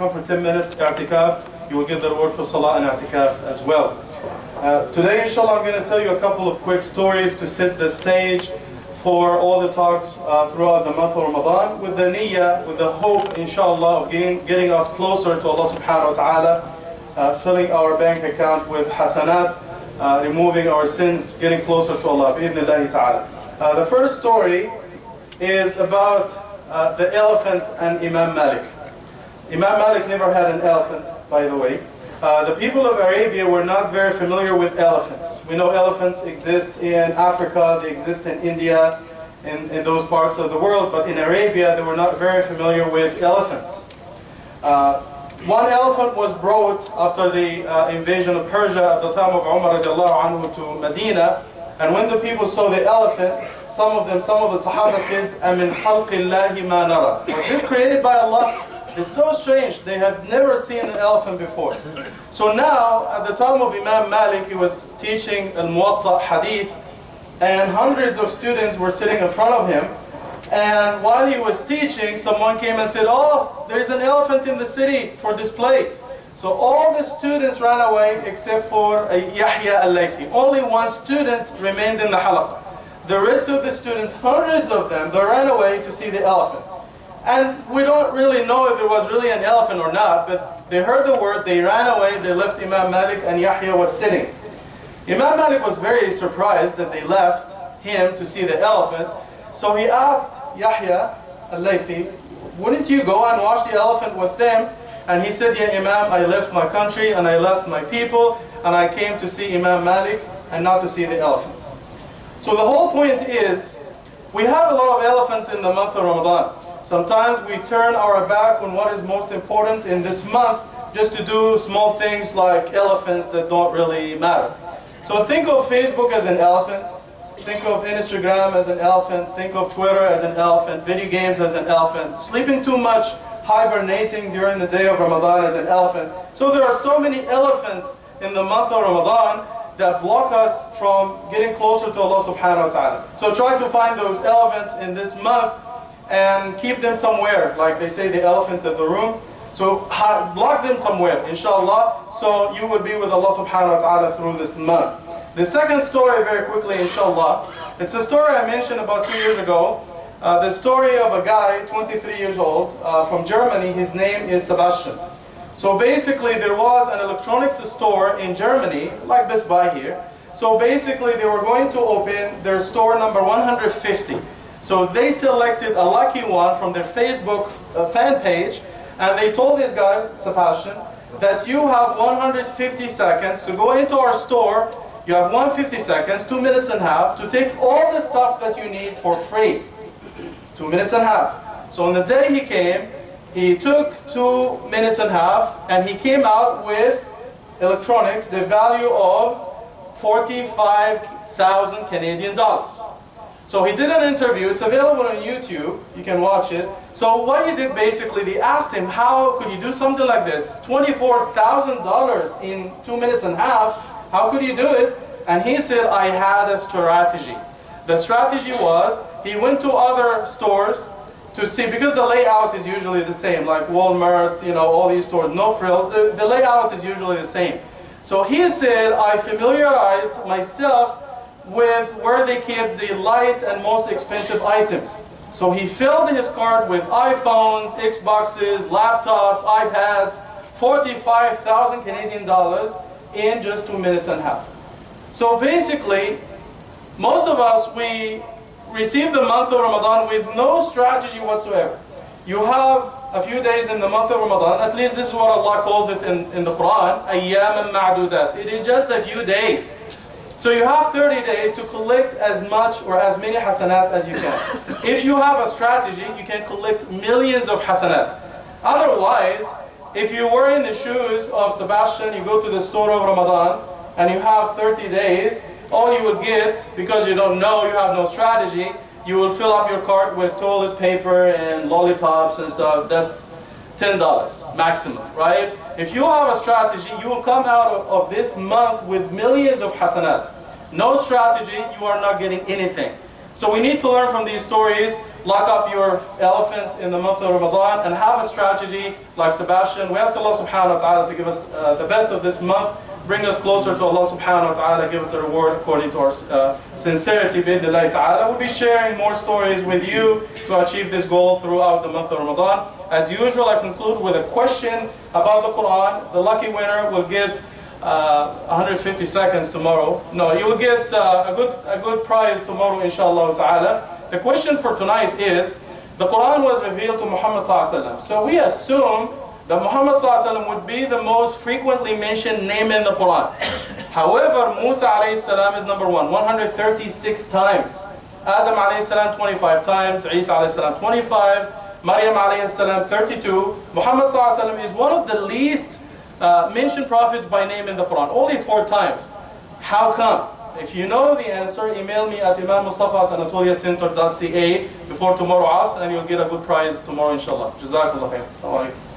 come for 10 minutes, i'tikaf, you will get the reward for salah and i'tikaf as well. Today, inshallah, I'm going to tell you a couple of quick stories to set the stage for all the talks throughout the month of Ramadan, with the niyyah, with the hope, inshallah, of getting us closer to Allah subhanahu wa ta'ala, filling our bank account with hasanat, removing our sins, getting closer to Allah, bi'idhnillahi ta'ala. The first story is about the elephant and Imam Malik. Imam Malik never had an elephant, by the way. The people of Arabia were not very familiar with elephants. We know elephants exist in Africa, they exist in India, in those parts of the world, but in Arabia they were not very familiar with elephants. One elephant was brought after the invasion of Persia at the time of Umar radiallahu anhu to Medina, and when the people saw the elephant, some of the Sahaba said, "Amin khalqillahi ma nara." Was this created by Allah? It's so strange, they had never seen an elephant before. So now, at the time of Imam Malik, he was teaching al-Muwatta hadith, and hundreds of students were sitting in front of him. And while he was teaching, someone came and said, "Oh, there is an elephant in the city for display." So all the students ran away except for Yahya al-Laythi. Only one student remained in the halaqah. The rest of the students, hundreds of them, they ran away to see the elephant. And we don't really know if it was really an elephant or not, but they heard the word, they ran away, they left Imam Malik, and Yahya was sitting. Imam Malik was very surprised that they left him to see the elephant. So he asked Yahya al-Laythi, "Wouldn't you go and watch the elephant with them?" And he said, "Yeah, Imam, I left my country and I left my people and I came to see Imam Malik and not to see the elephant." So the whole point is, we have a lot of elephants in the month of Ramadan. Sometimes we turn our back on what is most important in this month just to do small things like elephants that don't really matter. So think of Facebook as an elephant, think of Instagram as an elephant, think of Twitter as an elephant, video games as an elephant, sleeping too much, hibernating during the day of Ramadan as an elephant. So there are so many elephants in the month of Ramadan that block us from getting closer to Allah subhanahu wa ta'ala. So try to find those elephants in this month and keep them somewhere, like they say, the elephant in the room. So block them somewhere, inshallah, so you will be with Allah subhanahu wa ta'ala through this month. The second story, very quickly, inshallah, it's a story I mentioned about 2 years ago. The story of a guy, 23 years old, from Germany. His name is Sebastian. So basically there was an electronics store in Germany, like Best Buy here. So basically they were going to open their store number 150. So they selected a lucky one from their Facebook fan page, and they told this guy, Sebastian, that you have 150 seconds to go into our store. You have 150 seconds, 2 minutes and a half, to take all the stuff that you need for free. 2 minutes and a half. So on the day he came, he took 2 minutes and a half, and he came out with electronics, the value of 45,000 Canadian dollars. So he did an interview, it's available on YouTube, you can watch it. So what he did basically, they asked him, how could you do something like this? $24,000 in 2 minutes and a half, how could you do it? And he said, I had a strategy. The strategy was, he went to other stores to see, because the layout is usually the same, like Walmart, you know, all these stores, no frills, the layout is usually the same. So he said, I familiarized myself with where they keep the light and most expensive items. So he filled his cart with iPhones, Xboxes, laptops, iPads, 45,000 Canadian dollars in just 2 minutes and a half. So basically, most of us, we receive the month of Ramadan with no strategy whatsoever. You have a few days in the month of Ramadan, at least this is what Allah calls it in the Quran, أَيَّامًا مَعْدُودَاتٍ. It is just a few days. So you have 30 days to collect as much or as many hasanat as you can. If you have a strategy, you can collect millions of hasanat. Otherwise, if you were in the shoes of Sebastian, you go to the store of Ramadan, and you have 30 days, all you will get, because you don't know, you have no strategy, you will fill up your cart with toilet paper and lollipops and stuff. That's $10 maximum, right? If you have a strategy, you will come out of this month with millions of hasanat. No strategy, you are not getting anything. So we need to learn from these stories. lock up your elephant in the month of Ramadan and have a strategy like Sebastian. We ask Allah subhanahu wa ta'ala to give us the best of this month, bring us closer to Allah subhanahu wa ta'ala, give us the reward according to our sincerity, bi'idhnillahi ta'ala. We'll be sharing more stories with you to achieve this goal throughout the month of Ramadan. As usual, I conclude with a question about the Quran. The lucky winner will get 150 seconds tomorrow. No, you will get a good prize tomorrow, inshallah ta'ala. The question for tonight is, the Quran was revealed to Muhammad sallallahu alaihi wasallam. So we assume that Muhammad sallallahu alaihi wasallam would be the most frequently mentioned name in the Quran. However, Musa alayhi salam is number one, 136 times. Adam alayhi salam 25 times, Isa alayhi salam 25, Maryam alayhi salam 32. Muhammad sallallahu alaihi wasallam is one of the least mentioned prophets by name in the Quran, only 4 times. How come? If you know the answer, email me at Imam Mustafa at anatoliacenter.ca before tomorrow Asr, and you'll get a good prize tomorrow, inshallah. Jazakallah khair. Assalamu alaikum.